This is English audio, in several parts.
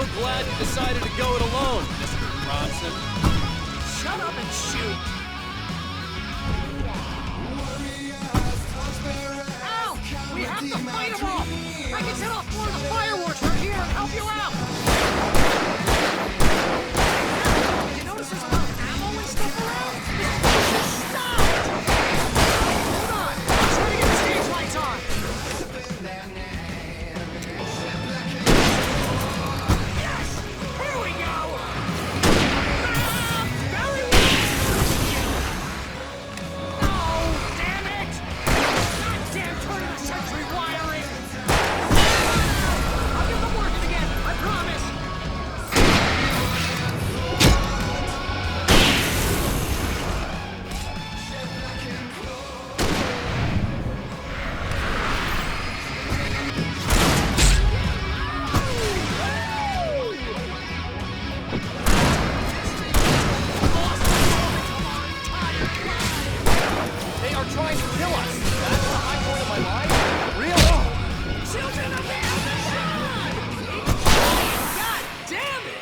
so glad you decided to go it alone, Mr. Bronson. Shut up and shoot! Ow! We have to fight them off! I can set off more of the fireworks from here and help you out! Did you notice there's a lot of ammo and stuff around? Stop! Hold on! I'm trying to get the stage lights on! Yes! Here we go! Very well! No! Damn it! Goddamn turn of the century wiring! I'll get them working again, I promise! They are trying to kill us. That's the high point of my life. Real. Children of the God damn it!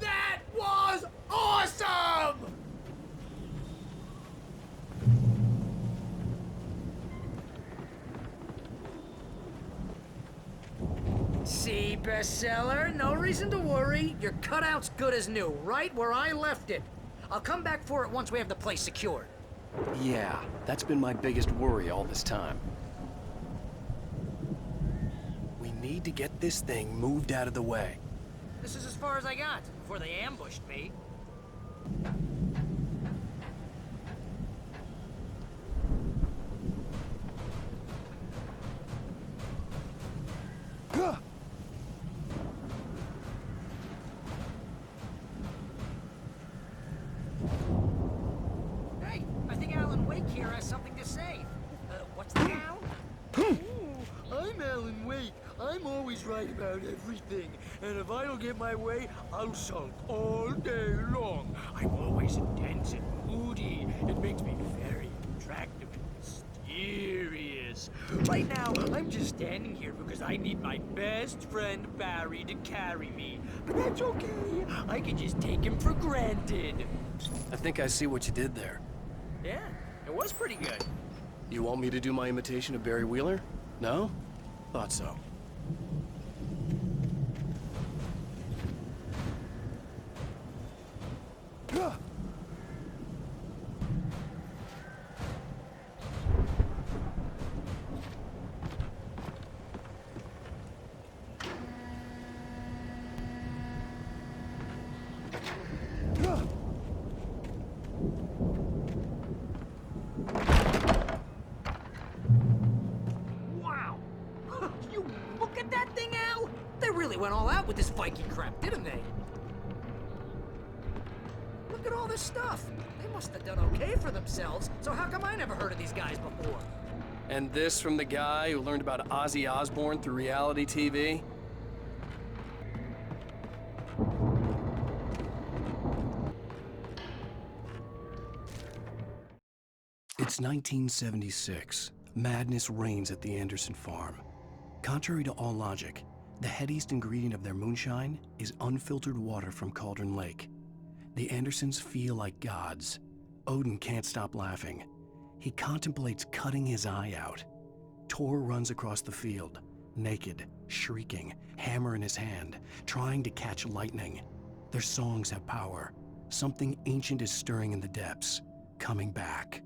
That was awesome! See, bestseller? No reason to worry. Your cutout's good as new, right where I left it. I'll come back for it once we have the place secured. Yeah, that's been my biggest worry all this time. We need to get this thing moved out of the way. This is as far as I got before they ambushed me. Hey, I think Alan Wake here has something to say. What's the now? I'm Alan Wake. I'm always right about everything. And if I don't get my way, I'll sulk all day long. I'm always intense and moody. It makes me very attractive and mysterious. Right now, I'm just standing here because I need my best friend Barry to carry me. But that's okay. I can just take him for granted. I think I see what you did there. Yeah, it was pretty good. You want me to do my imitation of Barry Wheeler? No? Thought so. Wow! You look at that thing, Al! They really went all out with this Viking crap, didn't they? Look at all this stuff. They must have done okay for themselves, so how come I never heard of these guys before? And this from the guy who learned about Ozzy Osbourne through reality TV? It's 1976. Madness reigns at the Anderson farm. Contrary to all logic, the headiest ingredient of their moonshine is unfiltered water from Cauldron Lake. The Andersons feel like gods. Odin can't stop laughing. He contemplates cutting his eye out. Tor runs across the field, naked, shrieking, hammer in his hand, trying to catch lightning. Their songs have power. Something ancient is stirring in the depths, coming back.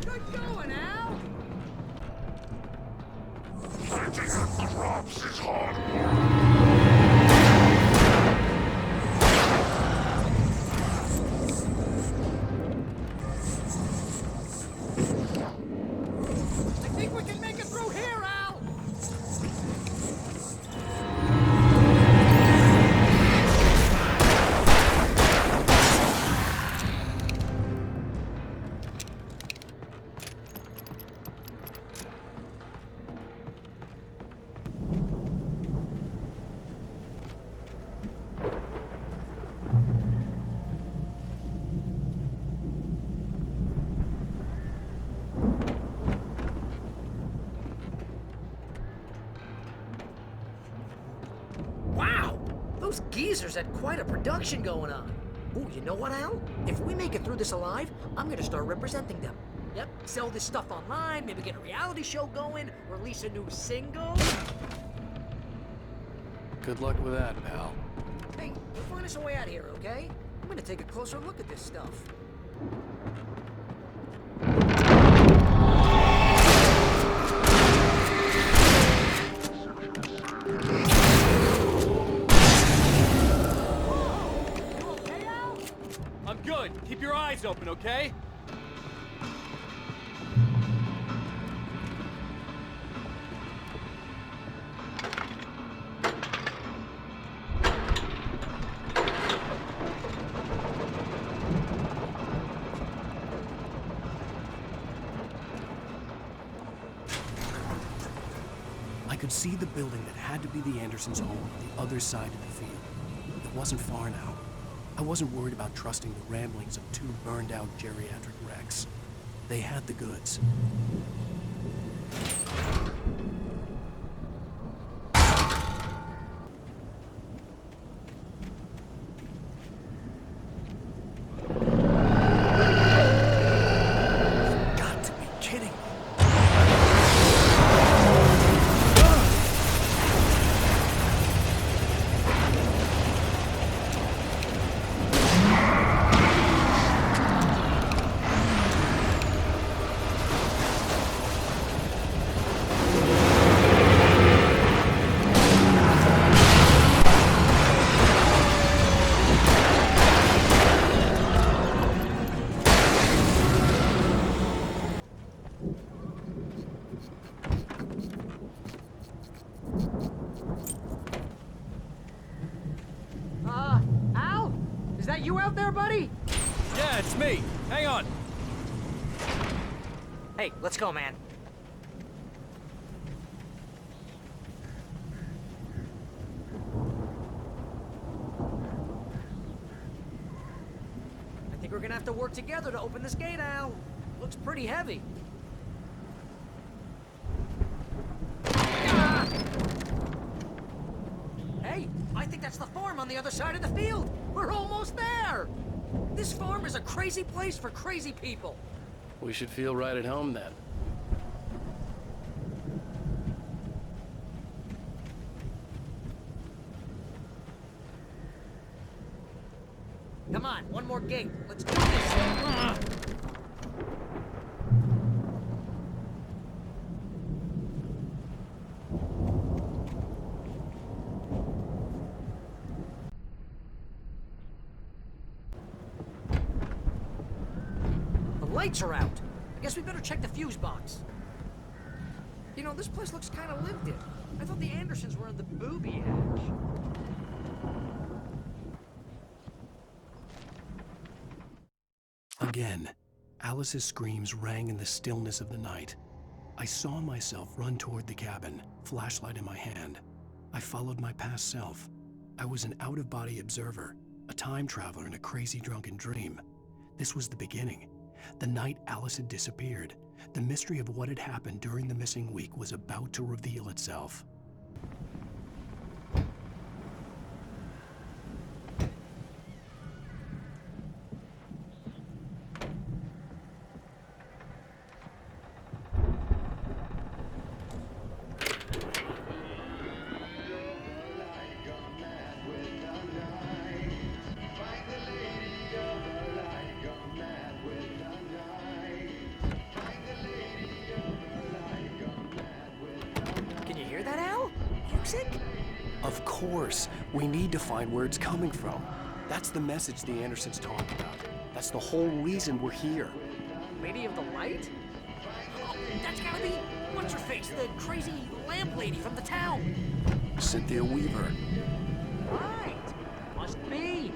Good going, Al! Drops his heart. Wow! Those geezers had quite a production going on. Ooh, you know what, Al? If we make it through this alive, I'm gonna start representing them. Yep, sell this stuff online, maybe get a reality show going, release a new single. Good luck with that, pal. Hey, we'll find us a way out of here, okay? I'm gonna take a closer look at this stuff. You okay, Al? I'm good. Keep your eyes open, okay? I could see the building that had to be the Andersons' home on the other side of the field. It wasn't far now. I wasn't worried about trusting the ramblings of two burned-out geriatric wrecks. They had the goods. Got to be kidding me. Al? Is that you out there, buddy? Yeah, it's me. Hang on. Hey, let's go, man. I think we're gonna have to work together to open this gate, Al. Looks pretty heavy. Ah! Hey, I think that's the farm on the other side of the field. We're almost there. This farm is a crazy place for crazy people. We should feel right at home then. Come on, one more gate. Let's do this. The lights are out. I guess we better check the fuse box. You know, this place looks kind of lived in. I thought the Andersons were in the booby hatch. Again, Alice's screams rang in the stillness of the night. I saw myself run toward the cabin, flashlight in my hand. I followed my past self. I was an out-of-body observer, a time traveler in a crazy drunken dream. This was the beginning. The night Alice had disappeared. The mystery of what had happened during the missing week was about to reveal itself. Can you hear that, Al? Music? Of course, we need to find where it's coming from. That's the message the Andersons talk about. That's the whole reason we're here. Lady of the Light? Oh, that's gotta be what's-her-face, the crazy lamp lady from the town. Cynthia Weaver. Right. Must be.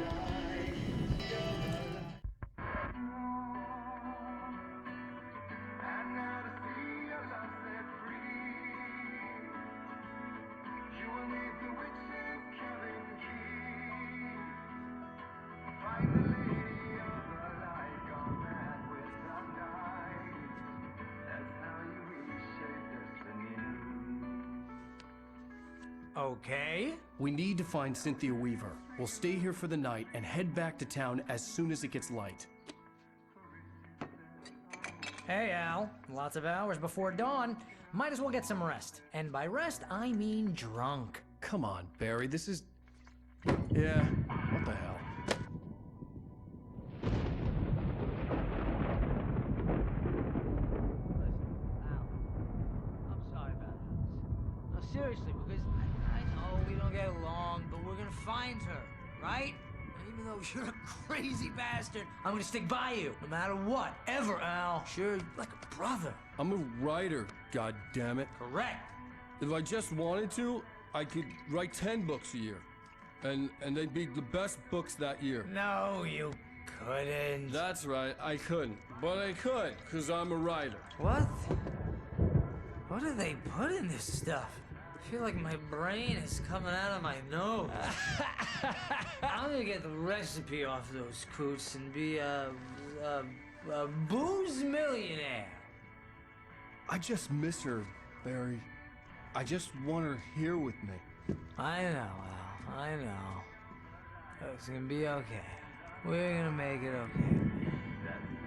Okay. We need to find Cynthia Weaver. We'll stay here for the night and head back to town as soon as it gets light. Hey, Al. Lots of hours before dawn. Might as well get some rest. And by rest, I mean drunk. Come on, Barry, this is... Yeah, what the hell? I'm sorry about this. No, seriously, because I know we don't get along, but we're gonna find her, right? And even though you're a crazy bastard, I'm gonna stick by you, no matter what, ever, Al. Sure, like a brother. I'm a writer, goddammit. Correct. If I just wanted to, I could write 10 books a year. And they'd be the best books that year. No, you couldn't. That's right, I couldn't. But I could, because I'm a writer. What? What do they put in this stuff? I feel like my brain is coming out of my nose. I'm gonna get the recipe off those coots and be a booze millionaire. I just miss her, Barry. I just want her here with me. I know, Al. I know. It's gonna be okay. We're gonna make it okay. Damn it.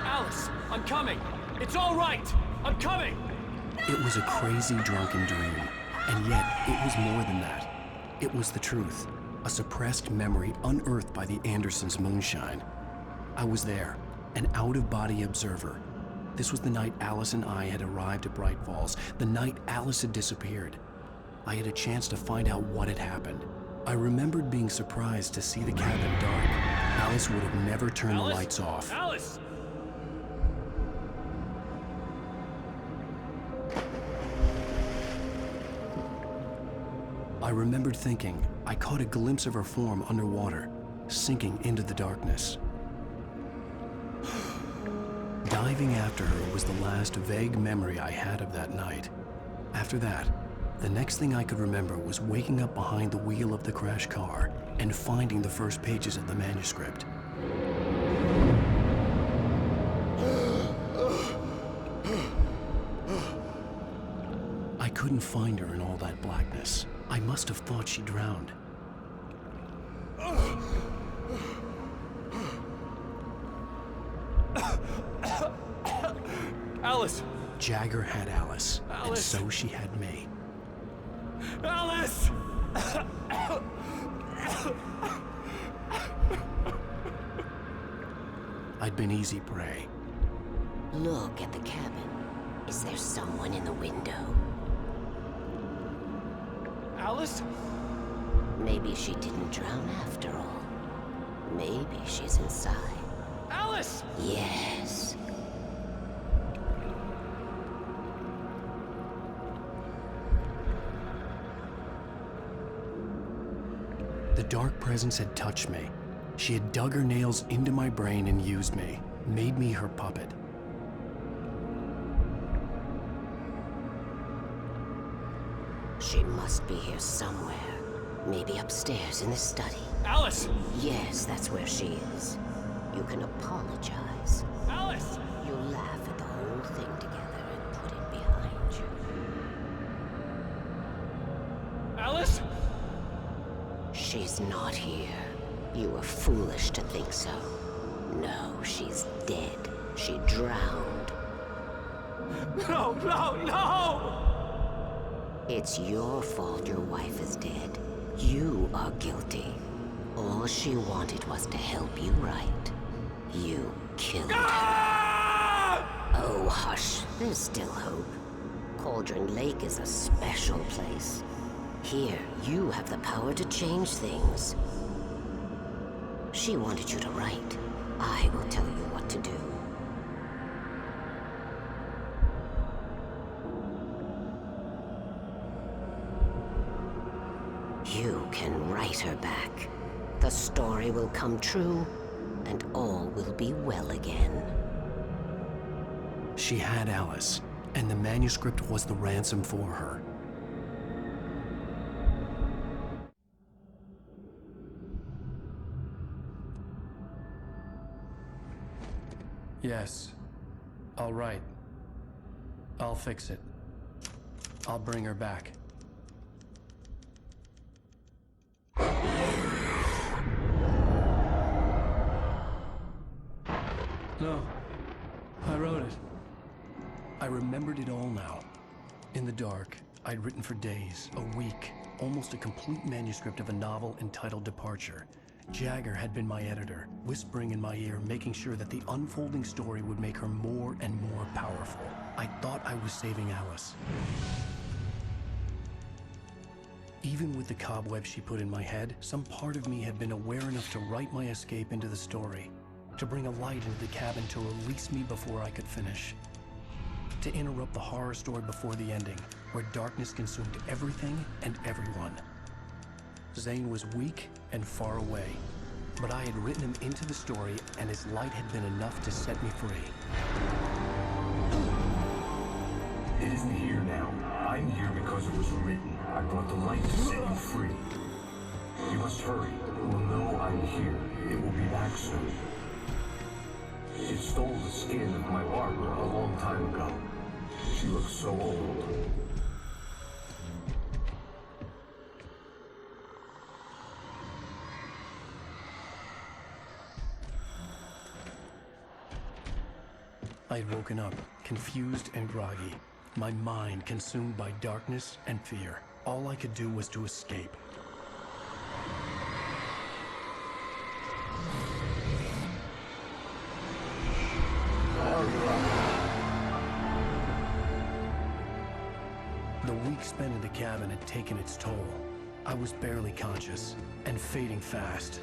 Alice, I'm coming. It's all right. I'm coming. It was a crazy drunken dream, and yet it was more than that. It was the truth, a suppressed memory unearthed by the Andersons' moonshine. I was there, an out-of-body observer. This was the night Alice and I had arrived at Bright Falls, the night Alice had disappeared. I had a chance to find out what had happened. I remembered being surprised to see the cabin dark. Alice would have never turned the lights off. Alice! I remembered thinking I caught a glimpse of her form underwater, sinking into the darkness. Diving after her was the last vague memory I had of that night. After that, the next thing I could remember was waking up behind the wheel of the crashed car and finding the first pages of the manuscript. I couldn't find her in all that blackness. I must have thought she drowned. Alice! Jagger had Alice, and Alice! so she had me. Alice! I'd been easy prey. Look at the cabin. Is there someone in the window? Alice? Maybe she didn't drown after all. Maybe she's inside. Alice! Yes. The dark presence had touched me. She had dug her nails into my brain and used me, made me her puppet. She must be here somewhere. Maybe upstairs in the study. Alice! Yes, that's where she is. You can apologize. Alice! You'll laugh at the whole thing together and put it behind you. Alice? She's not here. You were foolish to think so. No, she's dead. She drowned. No, no, no! It's your fault your wife is dead. You are guilty. All she wanted was to help you write. You killed her. Oh, hush. There's still hope. Cauldron Lake is a special place. Here, you have the power to change things. She wanted you to write. I will tell you what to do. You can write her back. The story will come true, and all will be well again. She had Alice, and the manuscript was the ransom for her. Yes. All right. I'll fix it. I'll bring her back. No. I wrote it. I remembered it all now. In the dark, I'd written for days, a week, almost a complete manuscript of a novel entitled Departure. Jagger had been my editor, whispering in my ear, making sure that the unfolding story would make her more and more powerful. I thought I was saving Alice. Even with the cobwebs she put in my head, some part of me had been aware enough to write my escape into the story, to bring a light into the cabin to release me before I could finish, to interrupt the horror story before the ending, where darkness consumed everything and everyone. Zane was weak and far away, but I had written him into the story, and his light had been enough to set me free. It isn't here now. I'm here because it was written. I brought the light to set you free. You must hurry. It will know I'm here. It will be back soon. It stole the skin of my armor a long time ago. She looks so old. I'd woken up, confused and groggy, my mind consumed by darkness and fear. All I could do was to escape. The week spent in the cabin had taken its toll. I was barely conscious, and fading fast.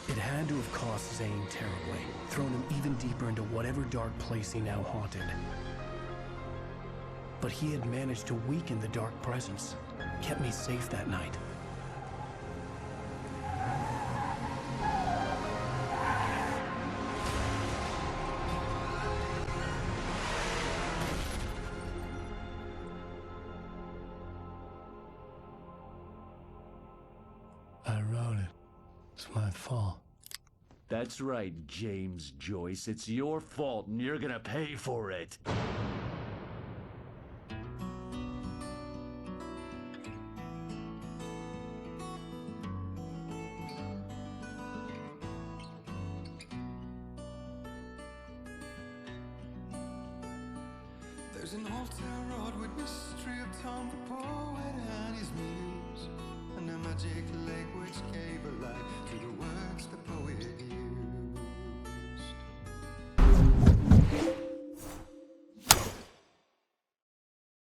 It had to have cost Zane terribly, thrown him even deeper into whatever dark place he now haunted. But he had managed to weaken the dark presence, kept me safe that night. I wrote it. It's my fault. That's right, James Joyce. It's your fault, and you're gonna pay for it. There's an old town road with mystery of Tom the poet and his muse, and a magic lake which gave a light to the words that